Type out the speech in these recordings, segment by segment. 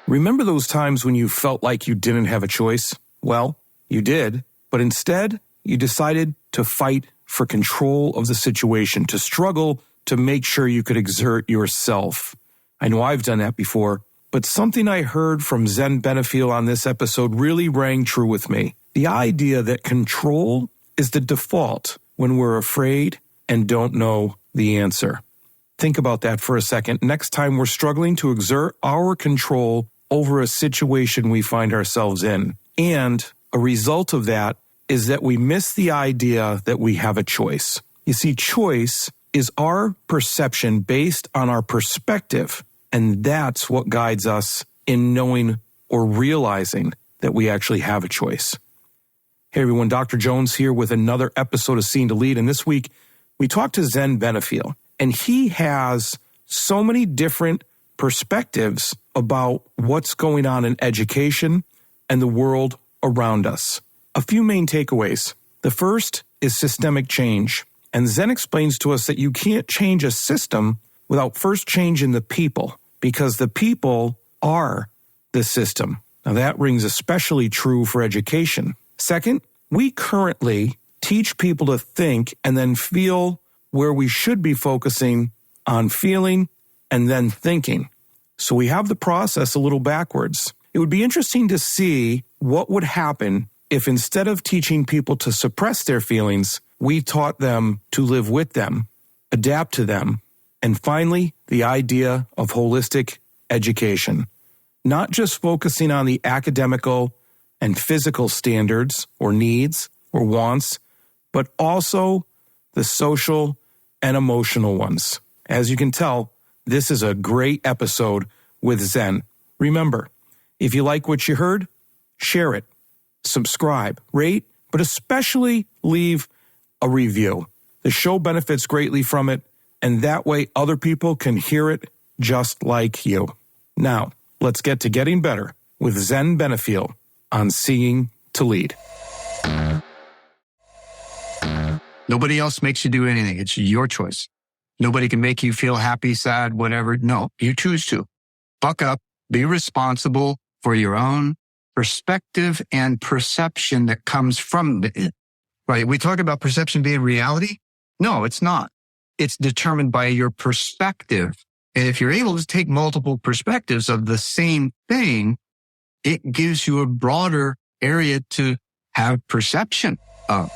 Remember those times when you felt like you didn't have a choice? Well, you did, but instead, you decided to fight for control of the situation, to struggle to make sure you could exert yourself. I know I've done that before, but something I heard from Zen Benefiel on this episode really rang true with me. The idea that control is the default when we're afraid and don't know the answer. Think about that for a second. Next time we're struggling to exert our control over a situation we find ourselves in. And a result of that is that we miss the idea that we have a choice. You see, choice is our perception based on our perspective, and that's what guides us in knowing or realizing that we actually have a choice. Hey everyone, Dr. Jones here with another episode of Seeing to Lead, and this week we talked to Zen Benefiel, and he has so many different perspectives about what's going on in education and the world around us. A few main takeaways. The first is systemic change. And Zen explains to us that you can't change a system without first changing the people, because the people are the system. Now that rings especially true for education. Second, we currently teach people to think and then feel where we should be focusing on feeling and then thinking. So we have the process a little backwards. It would be interesting to see what would happen if instead of teaching people to suppress their feelings, we taught them to live with them, adapt to them, and finally, the idea of holistic education. Not just focusing on the academical and physical standards or needs or wants, but also the social and emotional ones. As you can tell, this is a great episode with Zen. Remember, if you like what you heard, share it, subscribe, rate, but especially leave a review. The show benefits greatly from it, and that way other people can hear it just like you. Now, let's get to getting better with Zen Benefiel on Seeing to Lead. Nobody else makes you do anything. It's your choice. Nobody can make you feel happy, sad, whatever. No, you choose to. Buck up, be responsible for your own perspective and perception that comes from it. Right? We talk about perception being reality. No, it's not. It's determined by your perspective. And if you're able to take multiple perspectives of the same thing, it gives you a broader area to have perception of.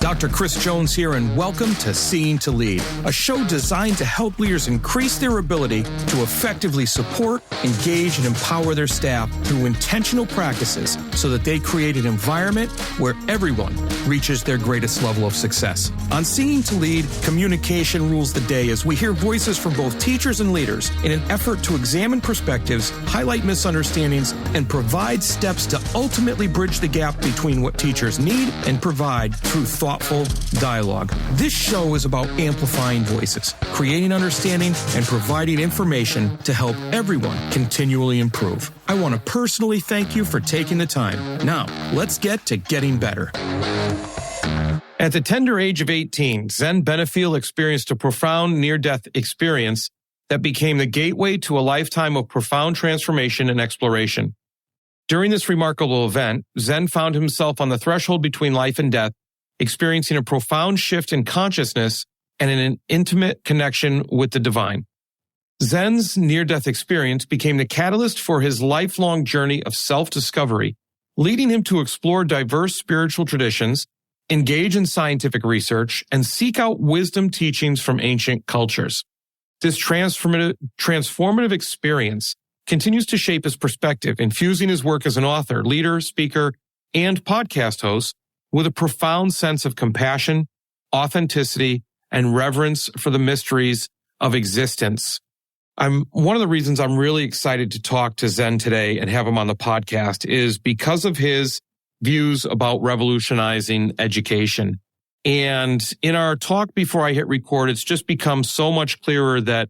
Dr. Chris Jones here, and welcome to Seeing to Lead, a show designed to help leaders increase their ability to effectively support, engage, and empower their staff through intentional practices so that they create an environment where everyone reaches their greatest level of success. On Seeing to Lead, communication rules the day as we hear voices from both teachers and leaders in an effort to examine perspectives, highlight misunderstandings, and provide steps to ultimately bridge the gap between what teachers need and provide through thoughtful dialogue. This show is about amplifying voices, creating understanding, and providing information to help everyone continually improve. I want to personally thank you for taking the time. Now, let's get to getting better. At the tender age of 18, Zen Benefiel experienced a profound near-death experience that became the gateway to a lifetime of profound transformation and exploration. During this remarkable event, Zen found himself on the threshold between life and death, experiencing a profound shift in consciousness and an intimate connection with the divine. Zen's near-death experience became the catalyst for his lifelong journey of self-discovery, leading him to explore diverse spiritual traditions, engage in scientific research, and seek out wisdom teachings from ancient cultures. This transformative experience continues to shape his perspective, infusing his work as an author, leader, speaker, and podcast host with a profound sense of compassion, authenticity, and reverence for the mysteries of existence. One of the reasons I'm really excited to talk to Zen today and have him on the podcast is because of his views about revolutionizing education. And in our talk before I hit record, it's just become so much clearer that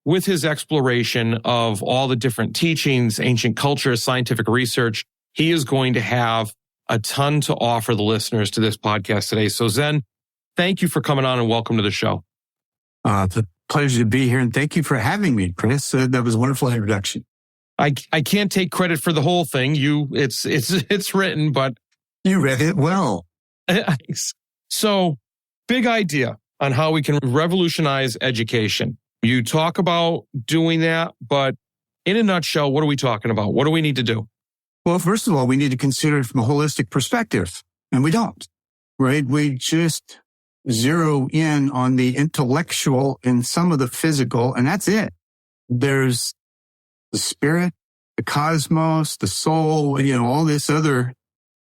with his exploration of all the different teachings, ancient culture, scientific research, he is going to have a ton to offer the listeners to this podcast today. So Zen, thank you for coming on and welcome to the show. The pleasure to be here. And thank you for having me, Chris. That was a wonderful introduction. I can't take credit for the whole thing. It's written, but you read it well. So, big idea on how we can revolutionize education. You talk about doing that, but in a nutshell, what are we talking about? What do we need to do? Well, first of all, we need to consider it from a holistic perspective, and we don't, right? We just zero in on the intellectual and some of the physical, and that's it. There's the spirit, the cosmos, the soul, all this other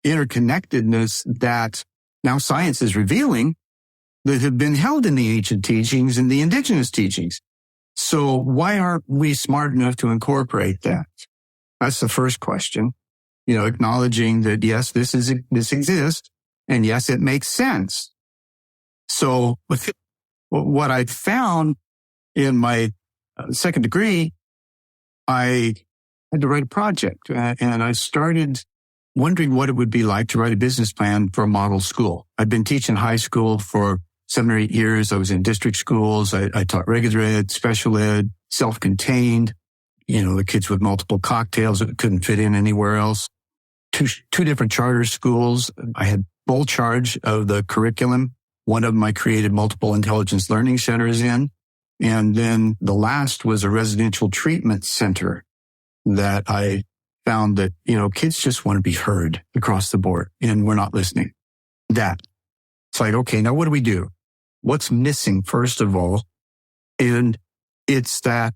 interconnectedness that now science is revealing that have been held in the ancient teachings and the indigenous teachings. So why aren't we smart enough to incorporate that? That's the first question. Acknowledging that, yes, this exists, and yes, it makes sense. So what I found in my second degree, I had to write a project, and I started wondering what it would be like to write a business plan for a model school. I'd been teaching high school for 7 or 8 years. I was in district schools. I taught regular ed, special ed, self-contained, the kids with multiple cocktails that couldn't fit in anywhere else. Two different charter schools. I had full charge of the curriculum. One of them I created multiple intelligence learning centers in. And then the last was a residential treatment center that I found that, kids just want to be heard across the board, and we're not listening. It's like, okay, now what do we do? What's missing, first of all? And it's that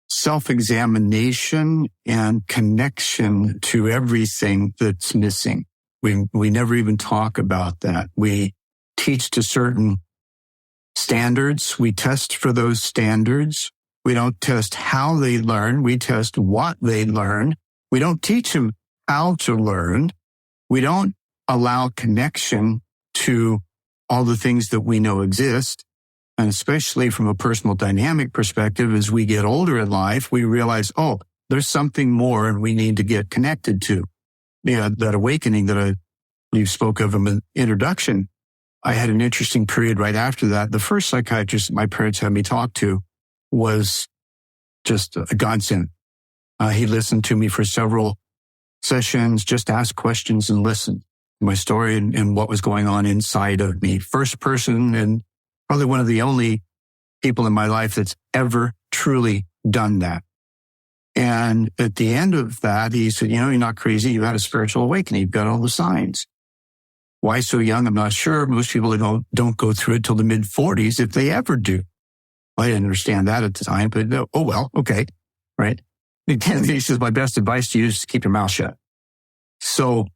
self-examination and connection to everything that's missing. We never even talk about that. We teach to certain standards. We test for those standards. We don't test how they learn. We test what they learn. We don't teach them how to learn. We don't allow connection to all the things that we know exist. And especially from a personal dynamic perspective, as we get older in life, we realize, there's something more and we need to get connected to. That awakening that you spoke of in the introduction. I had an interesting period right after that. The first psychiatrist my parents had me talk to was just a godsend. He listened to me for several sessions, just asked questions and listened to my story and what was going on inside of me. First person, and probably one of the only people in my life that's ever truly done that. And at the end of that, he said, you're not crazy. You had a spiritual awakening. You've got all the signs. Why so young? I'm not sure. Most people don't go through it till the mid-40s, if they ever do. I didn't understand that at the time, but okay, right? He says, my best advice to you is to keep your mouth shut. So,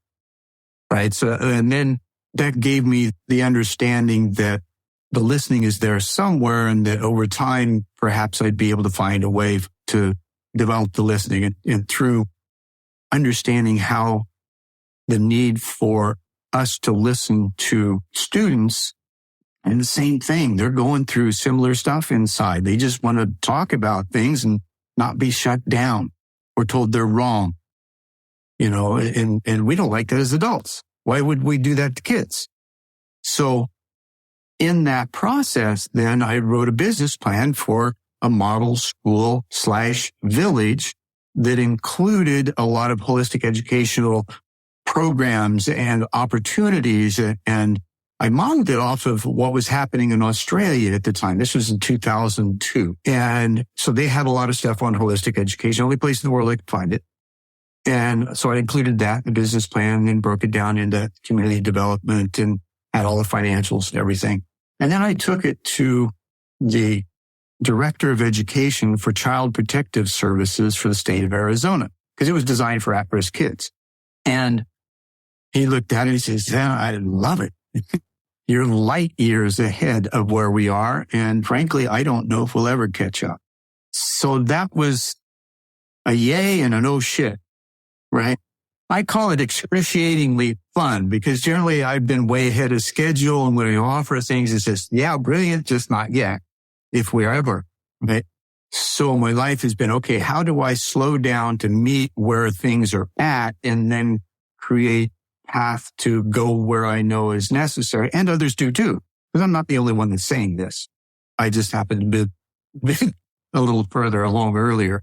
right. So, and then that gave me the understanding that the listening is there somewhere, and that over time, perhaps I'd be able to find a way to develop the listening and through understanding how the need for us to listen to students, and the same thing. They're going through similar stuff inside. They just want to talk about things and not be shut down or told they're wrong, and we don't like that as adults. Why would we do that to kids? So in that process, then I wrote a business plan for a model school / village that included a lot of holistic educational programs and opportunities. And I modeled it off of what was happening in Australia at the time. This was in 2002. And so they had a lot of stuff on holistic education, only place in the world I could find it. And so I included that in the business plan and broke it down into community development and had all the financials and everything. And then I took it to the director of education for child protective services for the state of Arizona, because it was designed for at-risk kids. And he looked at it and he says, "Zen, I love it. You're light years ahead of where we are. And frankly, I don't know if we'll ever catch up." So that was a yay and an oh shit, right? I call it excruciatingly fun, because generally I've been way ahead of schedule. And when I offer things, it's just, yeah, brilliant, just not yet, if we're ever, right? So my life has been, okay, how do I slow down to meet where things are at and then create path to go where I know is necessary? And others do too, because I'm not the only one that's saying this. I just happen to been a little further along earlier.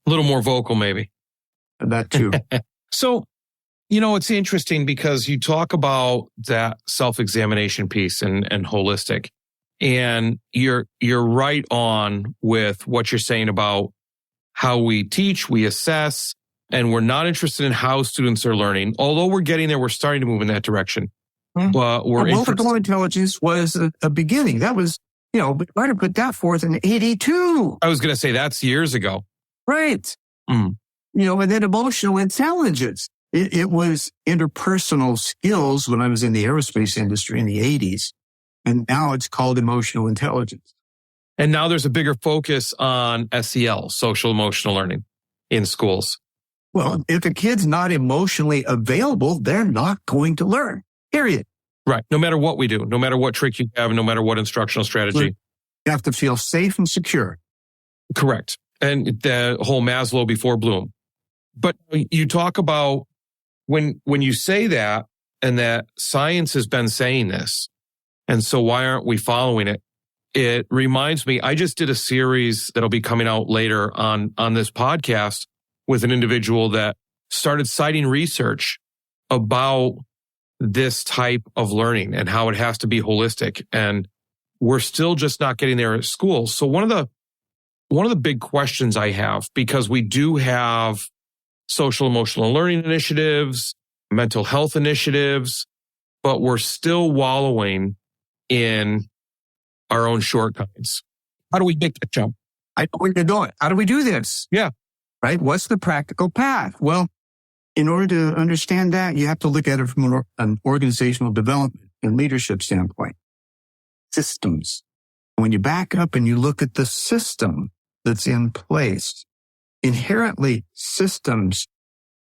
A little more vocal, maybe. That too. So, it's interesting because you talk about that self-examination piece and holistic, and you're right on with what you're saying about how we teach, we assess, and we're not interested in how students are learning. Although we're getting there, we're starting to move in that direction. But we're multiple intelligence was a beginning. That was, we might have put that forth in 82. I was going to say that's years ago. Right. And then emotional intelligence. It was interpersonal skills when I was in the aerospace industry in the 80s. And now it's called emotional intelligence. And now there's a bigger focus on SEL, social emotional learning, in schools. Well, if a kid's not emotionally available, they're not going to learn, period. Right. No matter what we do, no matter what trick you have, no matter what instructional strategy. You have to feel safe and secure. Correct. And the whole Maslow before Bloom. But you talk about when you say that, and that science has been saying this, and so why aren't we following it? It reminds me, I just did a series that'll be coming out later on this podcast with an individual that started citing research about this type of learning and how it has to be holistic. And we're still just not getting there at school. So one of the big questions I have, because we do have social emotional learning initiatives, mental health initiatives, but we're still wallowing in our own shortcomings. How do we make that jump? I know what you're doing. How do we do this? Yeah. Right? What's the practical path? Well, in order to understand that, you have to look at it from an organizational development and leadership standpoint. Systems. When you back up and you look at the system that's in place, inherently systems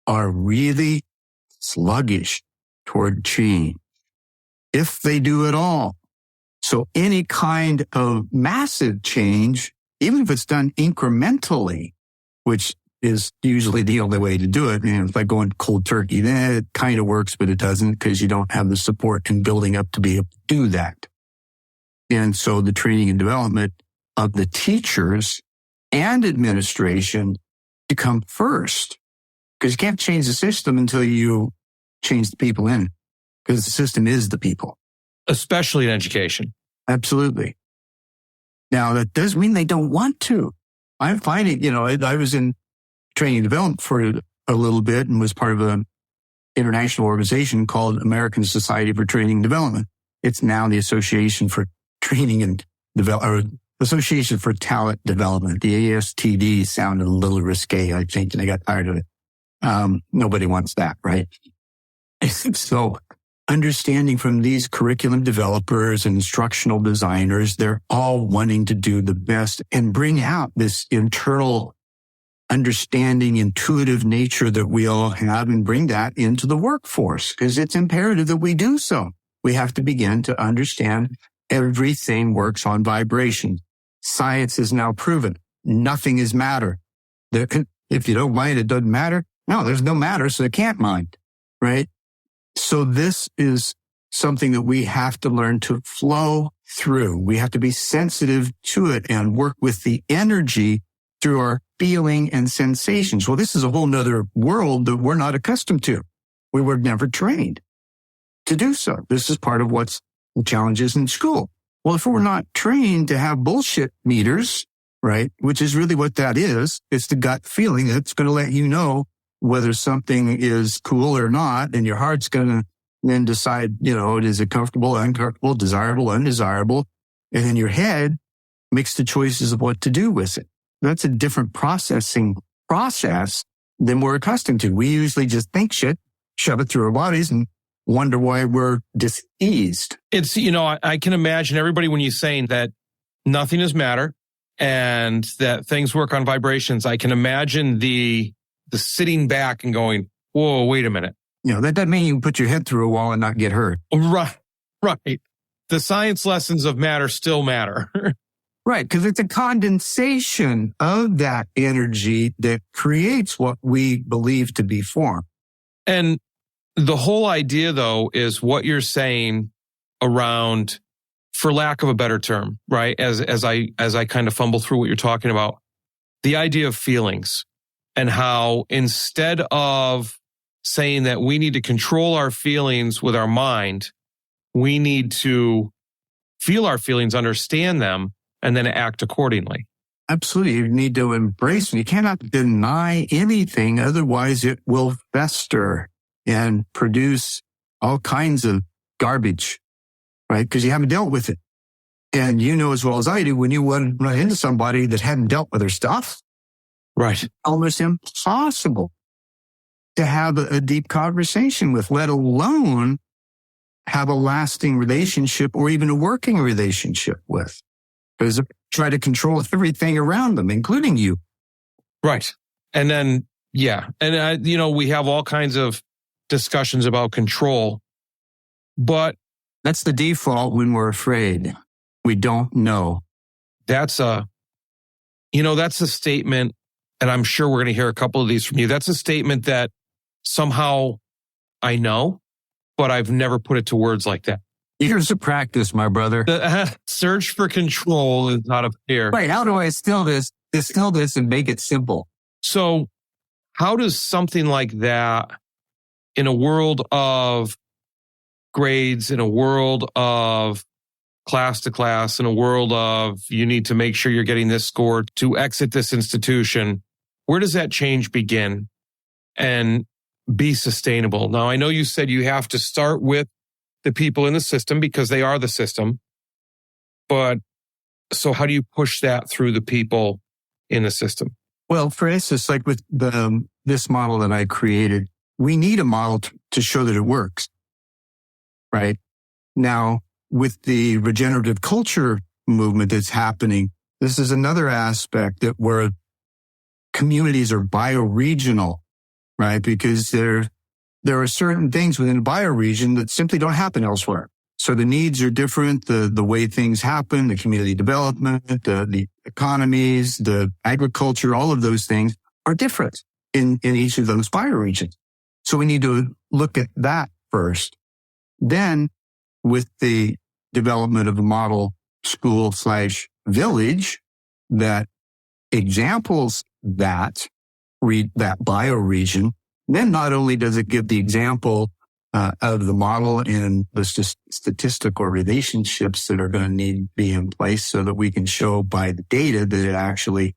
are really sluggish toward change, if they do at all. So any kind of massive change, even if it's done incrementally, which is usually the only way to do it. It's like going cold turkey. Then it kind of works, but it doesn't because you don't have the support and building up to be able to do that. And so the training and development of the teachers and administration to come first, because you can't change the system until you change the people in, because the system is the people. Especially in education. Absolutely. Now, that does mean they don't want to. I'm finding, I was in training and development for a little bit and was part of an international organization called American Society for Training and Development. It's now the Association for Training and Development, or Association for Talent Development. The ASTD sounded a little risque, I think, and I got tired of it. Nobody wants that, right? So understanding from these curriculum developers and instructional designers, they're all wanting to do the best and bring out this internal understanding, intuitive nature that we all have and bring that into the workforce, because it's imperative that we do so. We have to begin to understand everything works on vibration. Science is now proven. Nothing is matter. If you don't mind, it doesn't matter. No, there's no matter, so it can't mind, right? So this is something that we have to learn to flow through. We have to be sensitive to it and work with the energy through our feeling and sensations. Well, this is a whole nother world that we're not accustomed to. We were never trained to do so. This is part of what's the challenges in school. Well, if we're not trained to have bullshit meters, right, which is really what that is, it's the gut feeling that's going to let you know whether something is cool or not, and your heart's going to then decide, is it comfortable, uncomfortable, desirable, undesirable, and then your head makes the choices of what to do with it. That's a different processing process than we're accustomed to. We usually just think shit, shove it through our bodies, and wonder why we're diseased. It's, I can imagine everybody when you're saying that nothing is matter and that things work on vibrations. I can imagine the sitting back and going, whoa, wait a minute. That doesn't mean you can put your head through a wall and not get hurt. Right. The science lessons of matter still matter. Right, because it's a condensation of that energy that creates what we believe to be form. And the whole idea, though, is what you're saying around for lack of a better term, right? As I kind of fumble through what you're talking about, the idea of feelings and how instead of saying that we need to control our feelings with our mind, we need to feel our feelings, understand them, and then act accordingly. Absolutely. You need to embrace them. You cannot deny anything. Otherwise, it will fester and produce all kinds of garbage, right? Because you haven't dealt with it. And you know as well as I do, when you run into somebody that hadn't dealt with their stuff, right, almost impossible to have a deep conversation with, let alone have a lasting relationship or even a working relationship with. Because they try to control everything around them, including you. Right. And then, yeah. And, we have all kinds of discussions about control, but that's the default when we're afraid. We don't know. That's a statement, and I'm sure we're going to hear a couple of these from you. That's a statement that somehow I know, but I've never put it to words like that. Years of practice, my brother. The search for control is out of fear. Right. How do I distill this and make it simple? So how does something like that, in a world of grades, in a world of class to class, in a world of you need to make sure you're getting this score to exit this institution, where does that change begin and be sustainable? Now, I know you said you have to start with the people in the system because they are the system. But so how do you push that through the people in the system? Well, for instance, like with this model that I created, we need a model to show that it works, right? Now, with the regenerative culture movement that's happening, this is another aspect that where communities are bioregional, right? Because there are certain things within a bioregion that simply don't happen elsewhere. So the needs are different, the way things happen, the community development, the economies, the agriculture, all of those things are different in each of those bioregions. So we need to look at that first. Then with the development of a model school/village that examples that bioregion, then not only does it give the example of the model and the statistical relationships that are going to need to be in place so that we can show by the data that it actually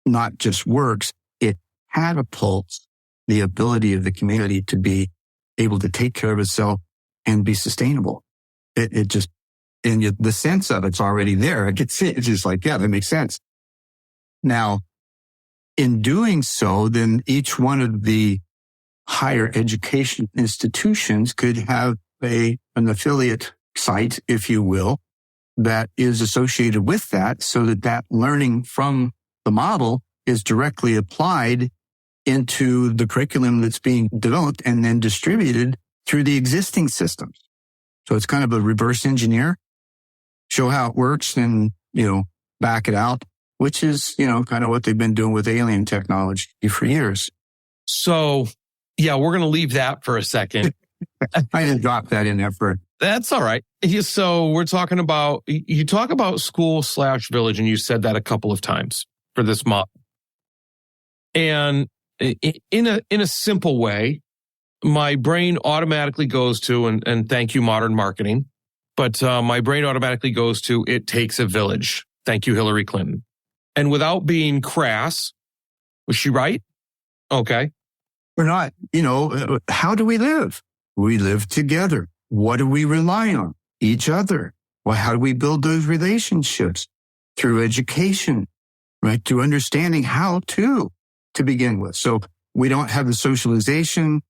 not just works, it catapults the ability of the community to be able to take care of itself and be sustainable. It just, and the sense of it's already there. It's just like, yeah, that makes sense. Now, in doing so, then each one of the higher education institutions could have an affiliate site, if you will, that is associated with that so that learning from the model is directly applied into the curriculum that's being developed and then distributed through the existing systems. So it's kind of a reverse engineer, show how it works and, back it out, which is, kind of what they've been doing with alien technology for years. So, yeah, we're going to leave that for a second. I didn't drop that in there for... That's all right. So you talk about school/village, and you said that a couple of times for this model. And in a simple way, my brain automatically goes to, and thank you, modern marketing, but my brain automatically goes to, it takes a village. Thank you, Hillary Clinton. And without being crass, was she right? Okay. We're not, how do we live? We live together. What do we rely on? Each other. Well, how do we build those relationships? Through education, right? Through understanding how to begin with. So we don't have the socialization.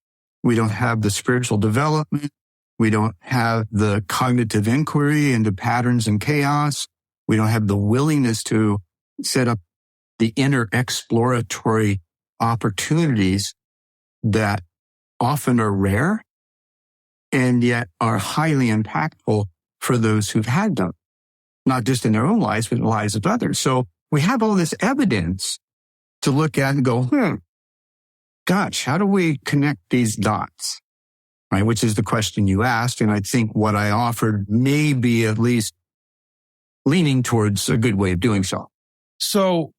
We don't have the spiritual development. We don't have the cognitive inquiry into patterns and chaos. We don't have the willingness to set up the inner exploratory opportunities that often are rare and yet are highly impactful for those who've had them, not just in their own lives, but in the lives of others. So we have all this evidence to look at and go, gosh, how do we connect these dots? right? Which is the question you asked. And I think what I offered may be at least leaning towards a good way of doing so. So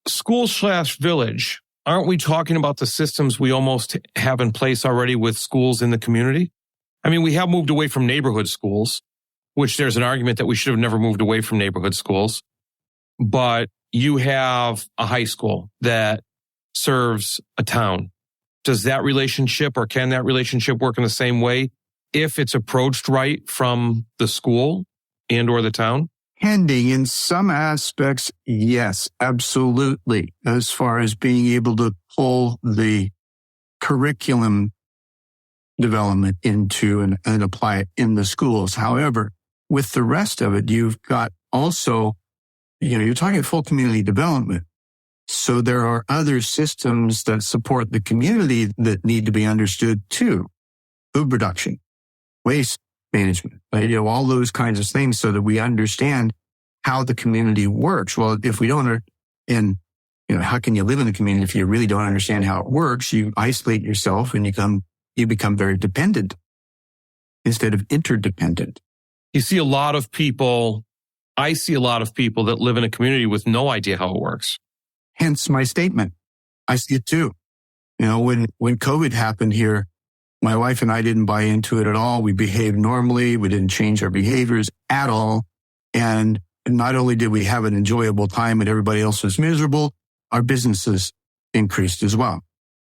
school/village, aren't we talking about the systems we almost have in place already with schools in the community? I mean, we have moved away from neighborhood schools, which there's an argument that we should have never moved away from neighborhood schools. But you have a high school that serves a town. Does that relationship, or can that relationship work in the same way if it's approached right from the school and or the town? Pending in some aspects, yes, absolutely. As far as being able to pull the curriculum development into and apply it in the schools. However, with the rest of it, you've got also, you're talking full community development. So there are other systems that support the community that need to be understood too. Food production, waste management, right? All those kinds of things so that we understand how the community works. Well, if we don't, and how can you live in a community if you really don't understand how it works? You isolate yourself and you become very dependent instead of interdependent. I see a lot of people that live in a community with no idea how it works. Hence my statement. I see it too. When COVID happened here, my wife and I didn't buy into it at all. We behaved normally. We didn't change our behaviors at all. And not only did we have an enjoyable time and everybody else was miserable, our businesses increased as well.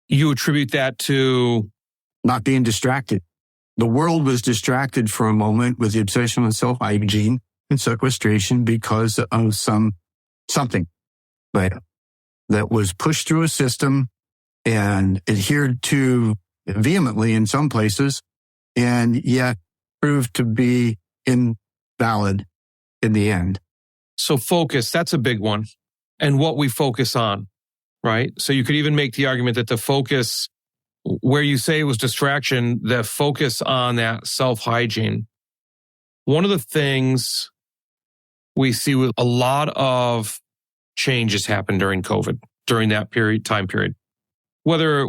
You attribute that to not being distracted. The world was distracted for a moment with the obsession with self-hygiene and sequestration because of something. But that was pushed through a system and adhered to vehemently in some places, and yet proved to be invalid in the end. So focus, that's a big one. And what we focus on, right? So you could even make the argument that the focus, where you say it was distraction, the focus on that self-hygiene. One of the things we see with a lot of changes happened during COVID, during that time period, whether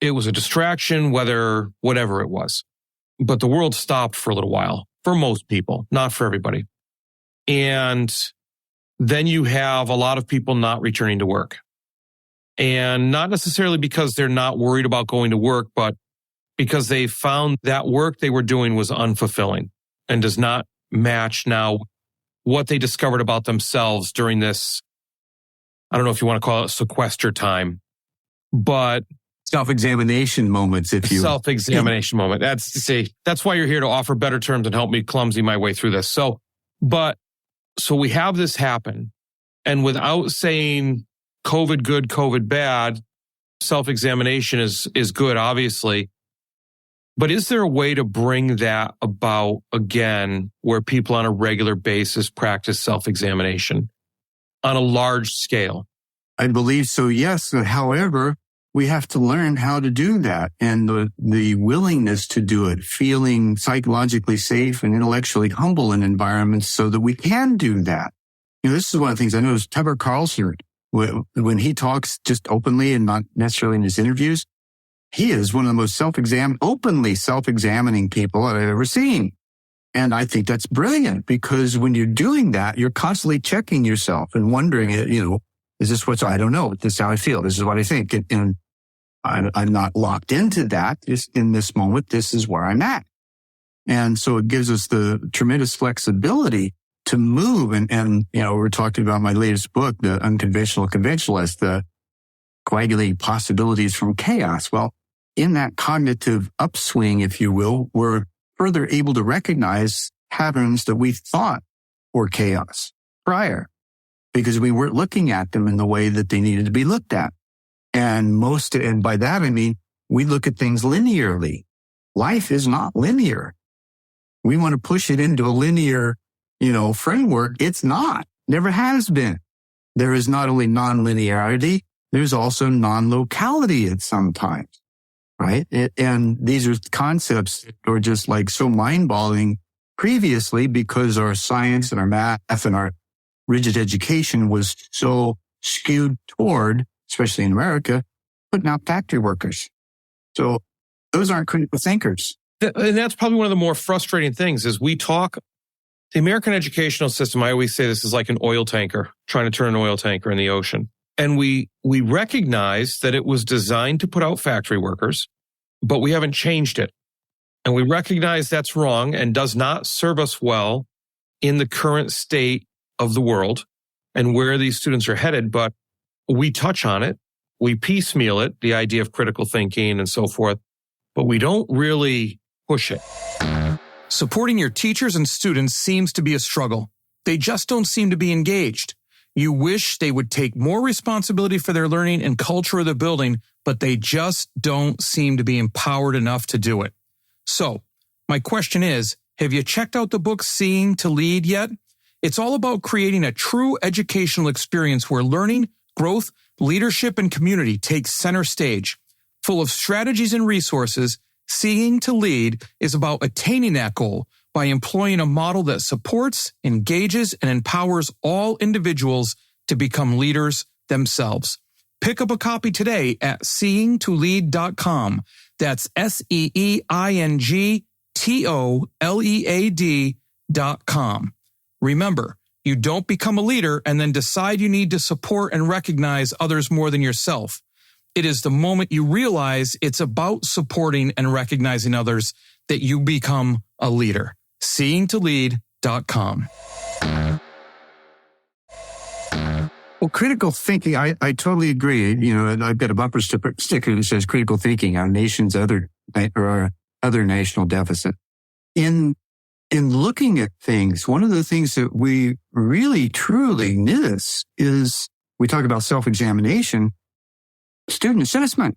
it was a distraction, whatever it was. But the world stopped for a little while, for most people, not for everybody. And then you have a lot of people not returning to work. And not necessarily because they're not worried about going to work, but because they found that work they were doing was unfulfilling and does not match now what they discovered about themselves during this, I don't know if you want to call it sequester time, but self-examination moments, if you self-examination moment. That's why you're here, to offer better terms and help me clumsy my way through this. So we have this happen, and without saying COVID good, COVID bad, self-examination is good, obviously. But is there a way to bring that about again, where people on a regular basis practice self-examination on a large scale? I believe so, yes. However, we have to learn how to do that, and the willingness to do it, feeling psychologically safe and intellectually humble in environments so that we can do that. This is one of the things I noticed Tucker Carlson, when he talks just openly and not necessarily in his interviews, he is one of the most openly self-examining people I've ever seen. And I think that's brilliant, because when you're doing that, you're constantly checking yourself and wondering, is this I don't know. This is how I feel. This is what I think. And I'm not locked into that. Just in this moment, this is where I'm at. And so it gives us the tremendous flexibility to move. And we're talking about my latest book, The Unconventional Conventionalist, the coagulating possibilities from chaos. Well, in that cognitive upswing, if you will, we're further able to recognize patterns that we thought were chaos prior, because we weren't looking at them in the way that they needed to be looked at. And by that, I mean, we look at things linearly. Life is not linear. We want to push it into a linear, framework. It's not, never has been. There is not only non-linearity, there's also non-locality at some times, right? And these are concepts that are just like so mind-boggling previously, because our science and our math and our rigid education was so skewed toward, especially in America, putting out factory workers. So those aren't critical thinkers. And that's probably one of the more frustrating things is the American educational system, I always say this is like an oil tanker, trying to turn an oil tanker in the ocean. And we recognize that it was designed to put out factory workers, but we haven't changed it. And we recognize that's wrong and does not serve us well in the current state of the world and where these students are headed. But we touch on it. We piecemeal it, the idea of critical thinking and so forth, but we don't really push it. Supporting your teachers and students seems to be a struggle. They just don't seem to be engaged. You wish they would take more responsibility for their learning and culture of the building, but they just don't seem to be empowered enough to do it. So, my question is, have you checked out the book Seeing to Lead yet? It's all about creating a true educational experience where learning, growth, leadership, and community take center stage. Full of strategies and resources, Seeing to Lead is about attaining that goal by employing a model that supports, engages, and empowers all individuals to become leaders themselves. Pick up a copy today at seeingtolead.com. That's seeingtolead.com. Remember, you don't become a leader and then decide you need to support and recognize others more than yourself. It is the moment you realize it's about supporting and recognizing others that you become a leader. Seeingtolead.com. Well, critical thinking, I totally agree. You know, and I've got a bumper sticker that says critical thinking, our nation's other national deficit. In looking at things, one of the things that we really truly miss is we talk about self-examination, student assessment,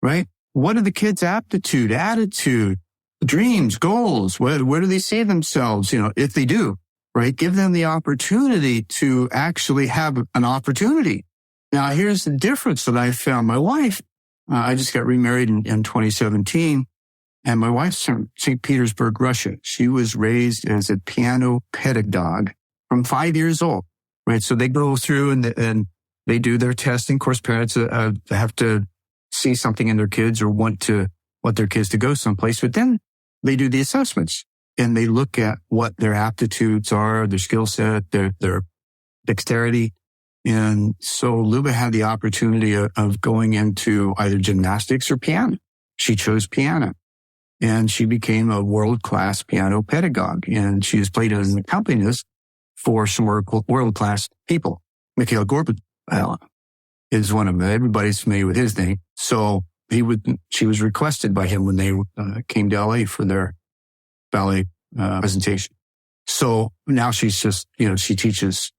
right? What are the kids' aptitude, attitude, dreams, goals? Where do they see themselves? You know, if they do, right? Give them the opportunity to actually have an opportunity. Now, here's the difference that I found. My wife, I just got remarried in 2017, and my wife's from St. Petersburg, Russia. She was raised as a piano pedagogue from 5 years old, right? So they go through and they do their testing. Of course, parents have to see something in their kids or want their kids to go someplace, but then they do the assessments and they look at what their aptitudes are, their skill set, their dexterity. And so Luba had the opportunity of going into either gymnastics or piano. She chose piano and she became a world-class piano pedagogue. And she has played as an accompanist for some world-class people. Mikhail Gorbachev is one of them. Everybody's familiar with his name. So she was requested by him when they came to LA for their ballet presentation. So now she's just, she teaches,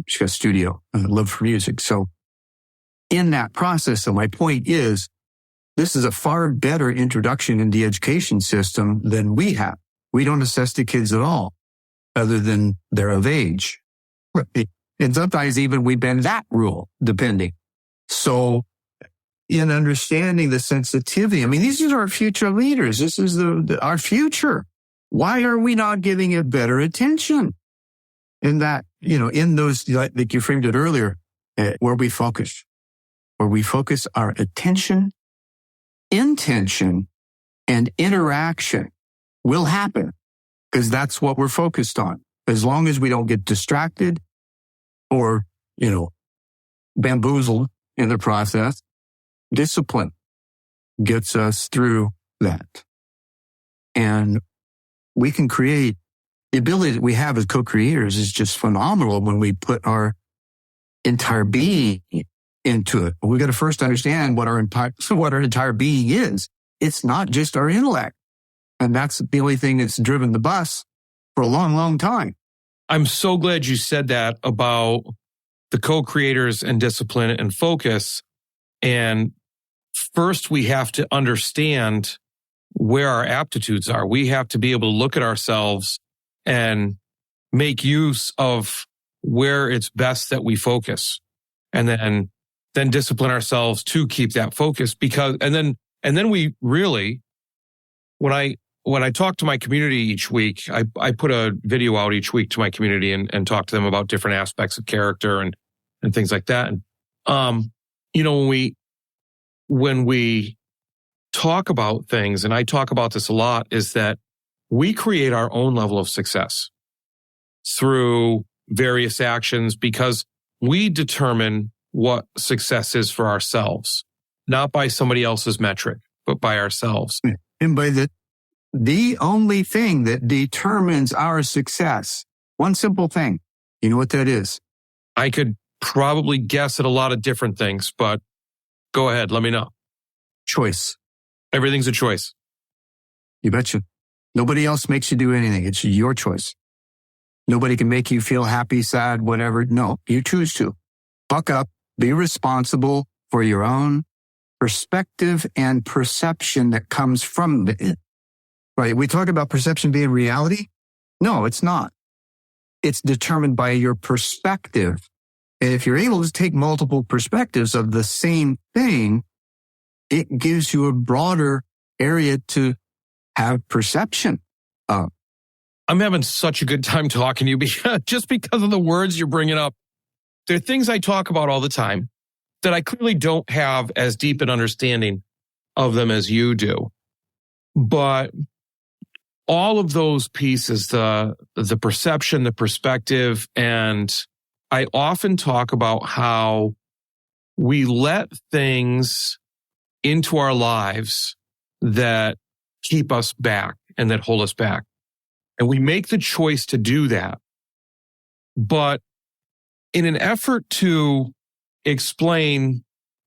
she's got a studio, love for music. So in that process, so my point is, this is a far better introduction in the education system than we have. We don't assess the kids at all, other than they're of age. And sometimes even we bend that rule, depending. So in understanding the sensitivity, I mean, these are our future leaders. This is our future. Why are we not giving it better attention? In that, in those, like you framed it earlier, where we focus our attention, intention, and interaction will happen because that's what we're focused on. As long as we don't get distracted or, bamboozled in the process, discipline gets us through that. And we can create the ability that we have as co-creators is just phenomenal when we put our entire being into it. We got to first understand what our entire being is. It's not just our intellect. And that's the only thing that's driven the bus for a long, long time. I'm so glad you said that about the co-creators and discipline and focus. And first, we have to understand where our aptitudes are. We have to be able to look at ourselves and make use of where it's best that we focus, and then discipline ourselves to keep that focus. And then we really, when I talk to my community each week, I put a video out each week to my community and talk to them about different aspects of character and things like that. And when we talk about things, and I talk about this a lot, is that we create our own level of success through various actions because we determine what success is for ourselves, not by somebody else's metric, but by ourselves. And by the only thing that determines our success, one simple thing, you know what that is? I could probably guess at a lot of different things, but go ahead, let me know. Choice. Everything's a choice. You betcha. Nobody else makes you do anything. It's your choice. Nobody can make you feel happy, sad, whatever. No, you choose to. Buck up, be responsible for your own perspective and perception that comes from it. Right? We talk about perception being reality. No, it's not. It's determined by your perspective. And if you're able to take multiple perspectives of the same thing, it gives you a broader area to have perception of. I'm having such a good time talking to you just because of the words you're bringing up. There are things I talk about all the time that I clearly don't have as deep an understanding of them as you do. But all of those pieces, the perception, the perspective, and I often talk about how we let things into our lives that keep us back and that hold us back. And we make the choice to do that. But in an effort to explain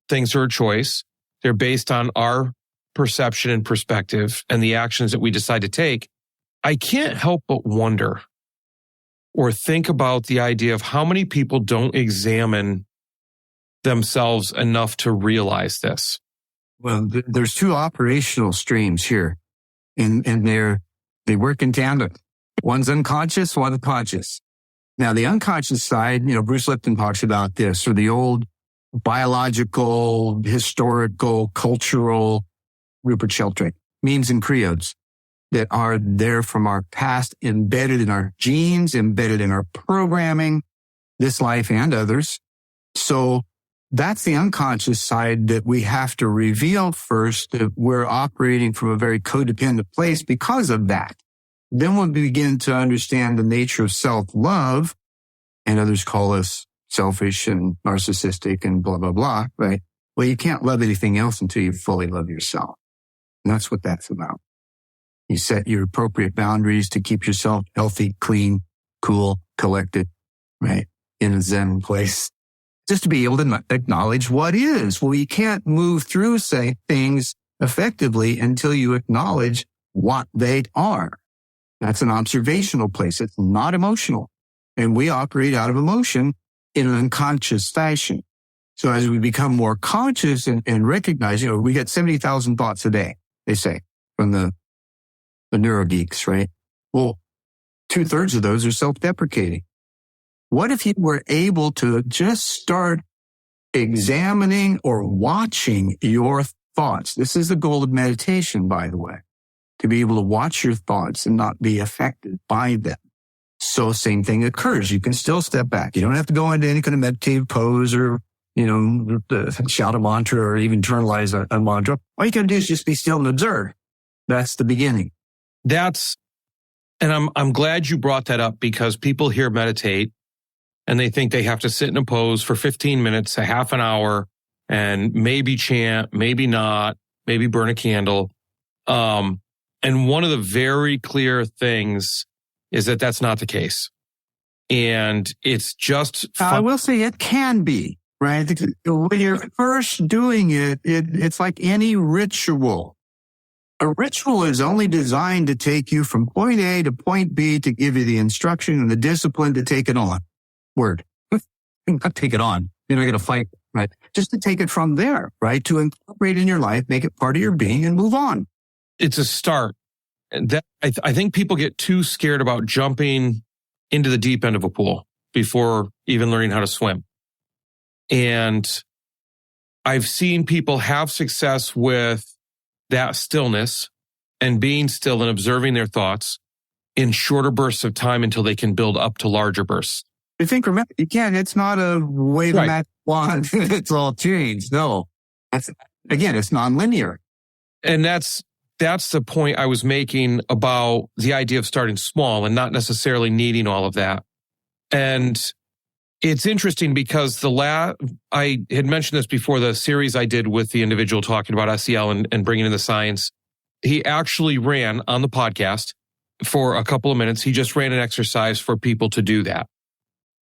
things are a choice, they're based on our perception and perspective and the actions that we decide to take, I can't help but wonder or think about the idea of how many people don't examine themselves enough to realize this. Well, there's two operational streams here, and they work in tandem. One's unconscious, one's conscious. Now, the unconscious side, Bruce Lipton talks about this, or the old biological, historical, cultural, Rupert Sheldrake, memes and creeds that are there from our past, embedded in our genes, embedded in our programming, this life and others. So that's the unconscious side that we have to reveal first, that we're operating from a very codependent place because of that. Then we'll begin to understand the nature of self-love, and others call us selfish and narcissistic and blah, blah, blah, right? Well, you can't love anything else until you fully love yourself. And that's what that's about. You set your appropriate boundaries to keep yourself healthy, clean, cool, collected, right? In a Zen place. Just to be able to acknowledge what is. Well, you can't move through, things effectively until you acknowledge what they are. That's an observational place. It's not emotional. And we operate out of emotion in an unconscious fashion. So as we become more conscious and recognize, we get 70,000 thoughts a day, they say, from the neurogeeks, right? Well, 2/3 of those are self-deprecating. What if you were able to just start examining or watching your thoughts? This is the goal of meditation, by the way, to be able to watch your thoughts and not be affected by them. So same thing occurs. You can still step back. You don't have to go into any kind of meditative pose or, shout a mantra or even internalize a mantra. All you got to do is just be still and observe. That's the beginning. And I'm glad you brought that up, because people hear meditate and they think they have to sit in a pose for 15 minutes, a half an hour, and maybe chant, maybe not, maybe burn a candle. And one of the very clear things is that that's not the case. And it's just I will say it can be, right? When you're first doing it, it's like any ritual. A ritual is only designed to take you from point A to point B, to give you the instruction and the discipline to take it on. Word. Not take it on. You're not going to fight, right? Just to take it from there, right? To incorporate in your life, make it part of your being and move on. It's a start. And that I think people get too scared about jumping into the deep end of a pool before even learning how to swim. And I've seen people have success with that stillness and being still and observing their thoughts in shorter bursts of time until they can build up to larger bursts. I think, remember, again, it's not a wave a magic wand. It's all changed. No. It's nonlinear. And that's the point I was making about the idea of starting small and not necessarily needing all of that. And it's interesting because I had mentioned this before, the series I did with the individual talking about SEL and bringing in the science. He actually ran on the podcast for a couple of minutes. He just ran an exercise for people to do that.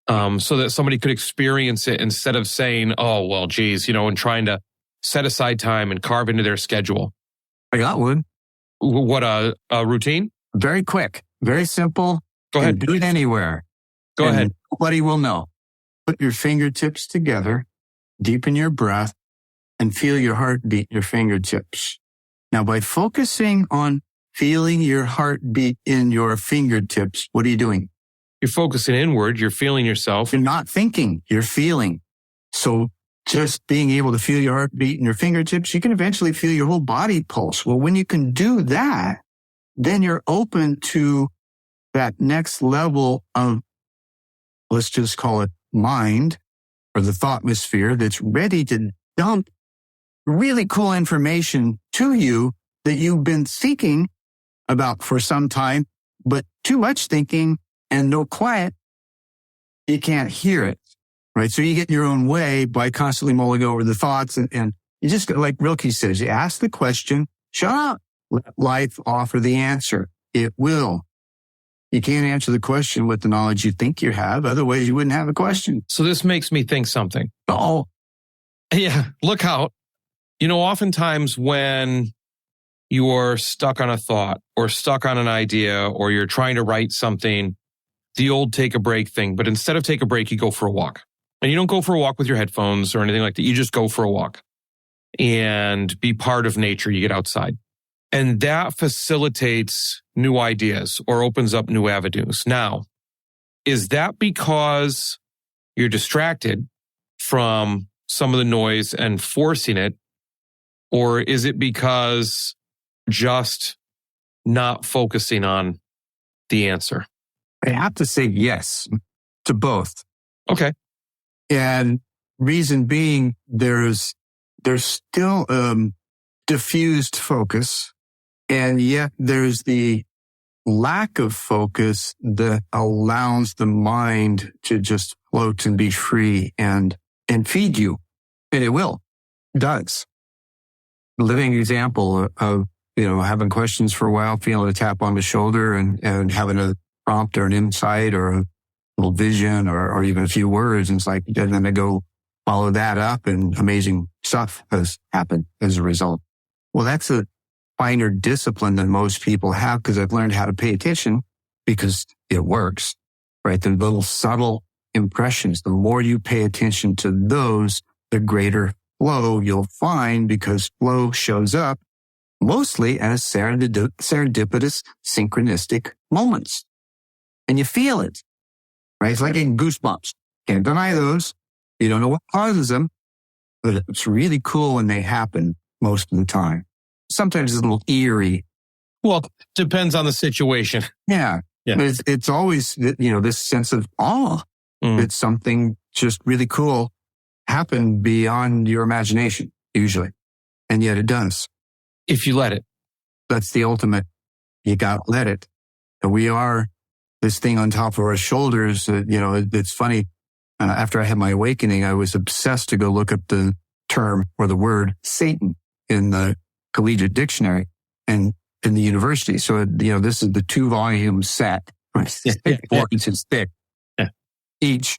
So that somebody could experience it instead of saying, oh, well, geez, and trying to set aside time and carve into their schedule. I got one. What, a routine? Very quick, very simple. Go ahead. Do it anywhere. Go ahead. Nobody will know. Put your fingertips together, deepen your breath, and feel your heart beat your fingertips. Now, by focusing on feeling your heartbeat in your fingertips, what are you doing? You're focusing inward. You're feeling yourself. You're not thinking, you're feeling. So just being able to feel your heartbeat in your fingertips, you can eventually feel your whole body pulse. Well, when you can do that, then you're open to that next level of, let's just call it mind, or the thoughtmosphere, that's ready to dump really cool information to you that you've been thinking about for some time, but too much thinking and no quiet, you can't hear it, right? So you get in your own way by constantly mulling over the thoughts, and you just, like Rilke says, you ask the question, shut up, let life offer the answer. It will. You can't answer the question with the knowledge you think you have. Otherwise, you wouldn't have a question. So this makes me think something. Oh, yeah. Look out. Oftentimes when you're stuck on a thought or stuck on an idea, or you're trying to write something, the old take a break thing, but instead of take a break, you go for a walk. And you don't go for a walk with your headphones or anything like that. You just go for a walk and be part of nature. You get outside. And that facilitates new ideas or opens up new avenues. Now, is that because you're distracted from some of the noise and forcing it? Or is it because just not focusing on the answer? I have to say yes to both. Okay. And reason being, there's still diffused focus, and yet there's the lack of focus that allows the mind to just float and be free and feed you. And it will. It does. Living example of, having questions for a while, feeling a tap on the shoulder and having a prompt or an insight or a little vision or even a few words. And it's like, and then I go follow that up, and amazing stuff has happened as a result. Well, that's a finer discipline than most people have, because I've learned how to pay attention because it works, right? The little subtle impressions, the more you pay attention to those, the greater flow you'll find, because flow shows up mostly as serendipitous, synchronistic moments. And you feel it, right? It's like getting goosebumps. Can't deny those. You don't know what causes them, but it's really cool when they happen most of the time. Sometimes it's a little eerie. Well, depends on the situation. Yeah. But it's always, this sense of awe. That something just really cool happened beyond your imagination, usually. And yet it does. If you let it. That's the ultimate. You got to let it. And we are this thing on top of our shoulders. It's funny. After I had my awakening, I was obsessed to go look up the term or the word Satan in the collegiate dictionary and in the university. So, this is the 2-volume set. Right? It's thick. Yeah. Each.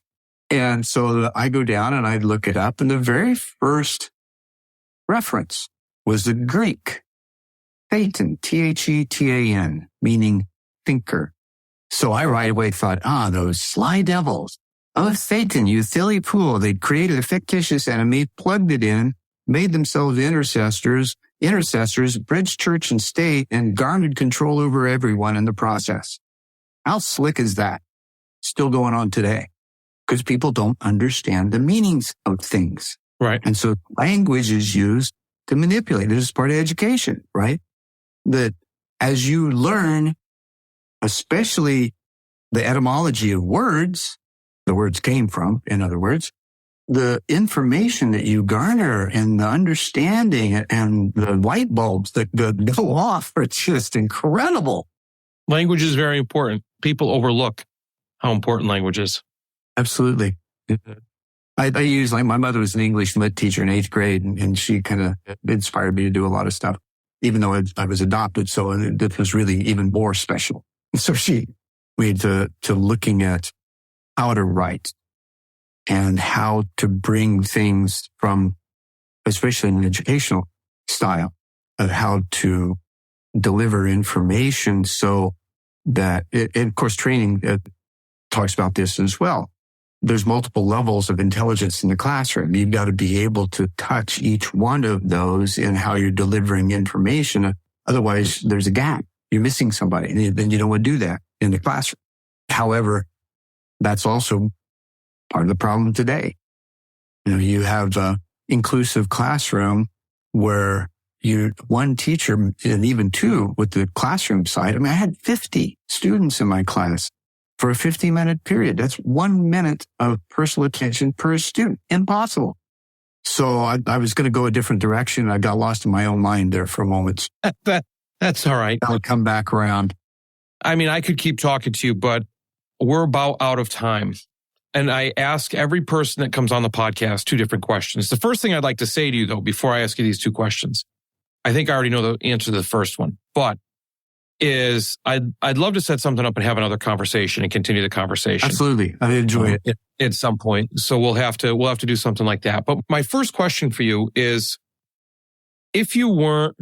And so I go down and I look it up, and the very first reference was the Greek Thetan, Thetan, meaning thinker. So I right away thought, those sly devils. Oh, Satan, you silly fool. They'd created a fictitious enemy, plugged it in, made themselves intercessors, bridged church and state, and garnered control over everyone in the process. How slick is that? Still going on today. Because people don't understand the meanings of things. Right. And so language is used to manipulate it as part of education, right? That as you learn, especially the etymology of words, the words came from, in other words, the information that you garner and the understanding and the light bulbs that go off are just incredible. Language is very important. People overlook how important language is. Absolutely. I use, like, my mother was an English lit teacher in 8th grade, and she kind of inspired me to do a lot of stuff, even though I was adopted. So it was really even more special. So she made to looking at how to write and how to bring things from, especially in an educational style, of how to deliver information so that, and of course, training talks about this as well. There's multiple levels of intelligence in the classroom. You've got to be able to touch each one of those in how you're delivering information. Otherwise, there's a gap. You're missing somebody, and then you don't want to do that in the classroom. However, that's also part of the problem today. You have an inclusive classroom where one teacher, and even two with the classroom side. I mean, I had 50 students in my class for a 50-minute period. That's 1 minute of personal attention per student. Impossible. So I was going to go a different direction. I got lost in my own mind there for a moment. That's all right. I'll come back around. I mean, I could keep talking to you, but we're about out of time. And I ask every person that comes on the podcast 2 different questions. The first thing I'd like to say to you, though, before I ask you these 2 questions, I think I already know the answer to the first one, but is I'd love to set something up and have another conversation and continue the conversation. Absolutely. I enjoy it. At some point. So we'll have to do something like that. But my first question for you is, if you weren't,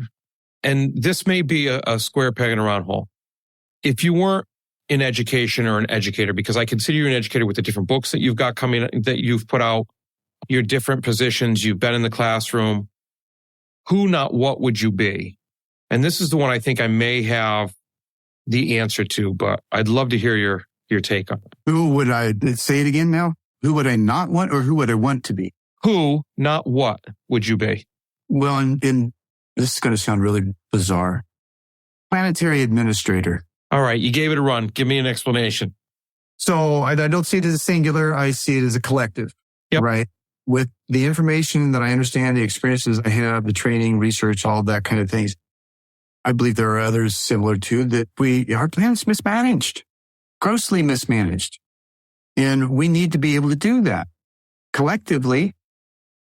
and this may be a square peg in a round hole, if you weren't in education or an educator, because I consider you an educator with the different books that you've got coming, that you've put out, your different positions, you've been in the classroom, who, not what would you be? And this is the one I think I may have the answer to, but I'd love to hear your take on it. Who would I, say it again now? Who would I not want, or who would I want to be? Who, not what, would you be? Well, in this is going to sound really bizarre. Planetary administrator. All right, you gave it a run. Give me an explanation. So I don't see it as a singular. I see it as a collective. Yep. Right? With the information that I understand, the experiences I have, the training, research, all that kind of things, I believe there are others similar to that. Our planet's mismanaged, grossly mismanaged. And we need to be able to do that collectively.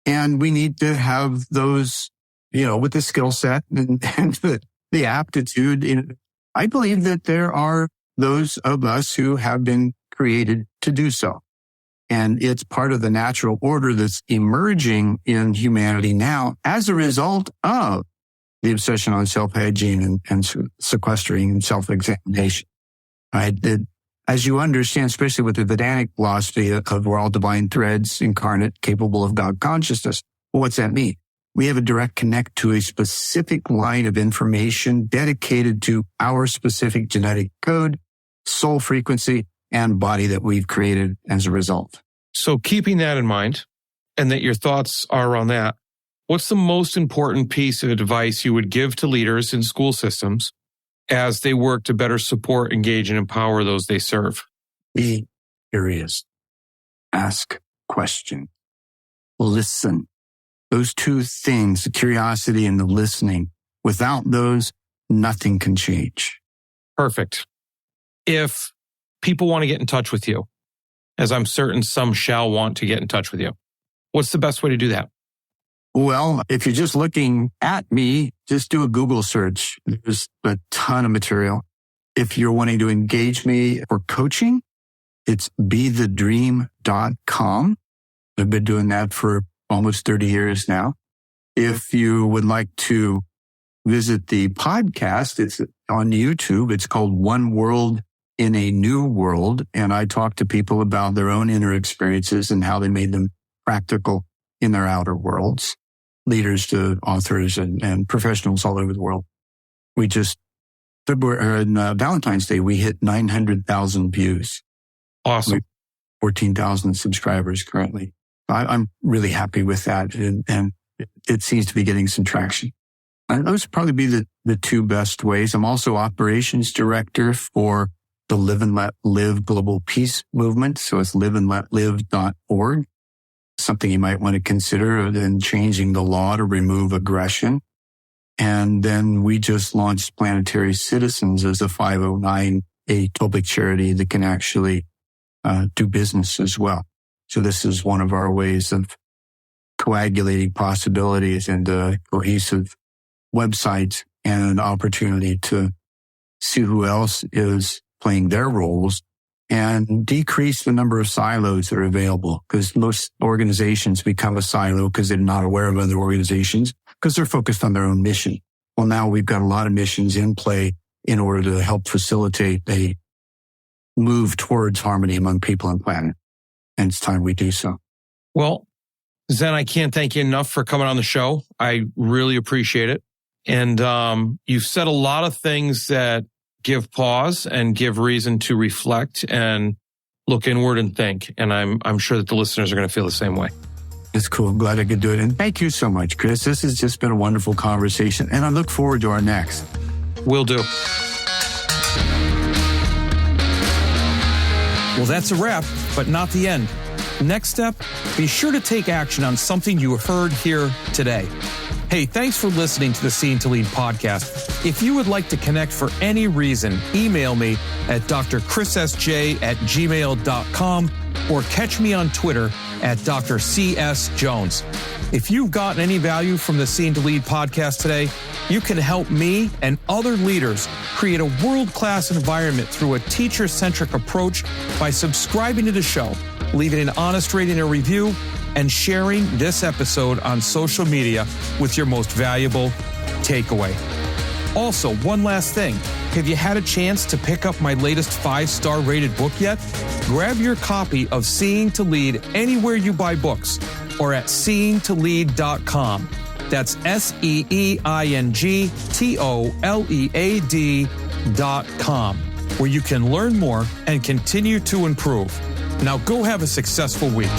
And we need to have those, with the skill set and the aptitude. I believe that there are those of us who have been created to do so. And it's part of the natural order that's emerging in humanity now as a result of the obsession on self-hygiene and sequestering and self-examination. Right? As you understand, especially with the Vedanic philosophy of we're all divine threads incarnate, capable of God consciousness. Well, what's that mean? We have a direct connect to a specific line of information dedicated to our specific genetic code, soul frequency, and body that we've created as a result. So keeping that in mind, and that your thoughts are around that, what's the most important piece of advice you would give to leaders in school systems as they work to better support, engage, and empower those they serve? Be curious. Ask questions. Listen. Those 2 things, the curiosity and the listening, without those, nothing can change. Perfect. If people want to get in touch with you, as I'm certain some shall want to get in touch with you, what's the best way to do that? Well, if you're just looking at me, just do a Google search. There's a ton of material. If you're wanting to engage me for coaching, it's bethedream.com. I've been doing that for almost 30 years now. If you would like to visit the podcast, it's on YouTube. It's called One World in a New World. And I talk to people about their own inner experiences and how they made them practical in their outer worlds. Leaders to authors and professionals all over the world. We just, Valentine's Day, we hit 900,000 views. Awesome. 14,000 subscribers currently. I'm really happy with that. And it seems to be getting some traction. And those would probably be the 2 best ways. I'm also operations director for the Live and Let Live Global Peace Movement. So it's liveandletlive.org. something you might want to consider, then changing the law to remove aggression. And then we just launched Planetary Citizens as a 509A public charity that can actually do business as well. So this is one of our ways of coagulating possibilities and a cohesive website and an opportunity to see who else is playing their roles and decrease the number of silos that are available, because most organizations become a silo because they're not aware of other organizations because they're focused on their own mission. Well, now we've got a lot of missions in play in order to help facilitate a move towards harmony among people and planet. And it's time we do so. Well, Zen, I can't thank you enough for coming on the show. I really appreciate it. And you've said a lot of things that give pause and give reason to reflect and look inward and think. And I'm sure that the listeners are going to feel the same way. It's cool. I'm glad I could do it. And thank you so much, Chris. This has just been a wonderful conversation. And I look forward to our next. Will do. Well, that's a wrap, but not the end. Next step, be sure to take action on something you heard here today. Hey, thanks for listening to the Seen to Lead podcast. If you would like to connect for any reason, email me at drchrissj@gmail.com or catch me on Twitter at Dr. C.S. Jones. If you've gotten any value from the Seen to Lead podcast today, you can help me and other leaders create a world-class environment through a teacher-centric approach by subscribing to the show, leaving an honest rating and review, and sharing this episode on social media with your most valuable takeaway. Also, one last thing. Have you had a chance to pick up my latest 5-star rated book yet? Grab your copy of Seeing to Lead anywhere you buy books or at seeingtolead.com. That's seeingtolead.com, where you can learn more and continue to improve. Now go have a successful week.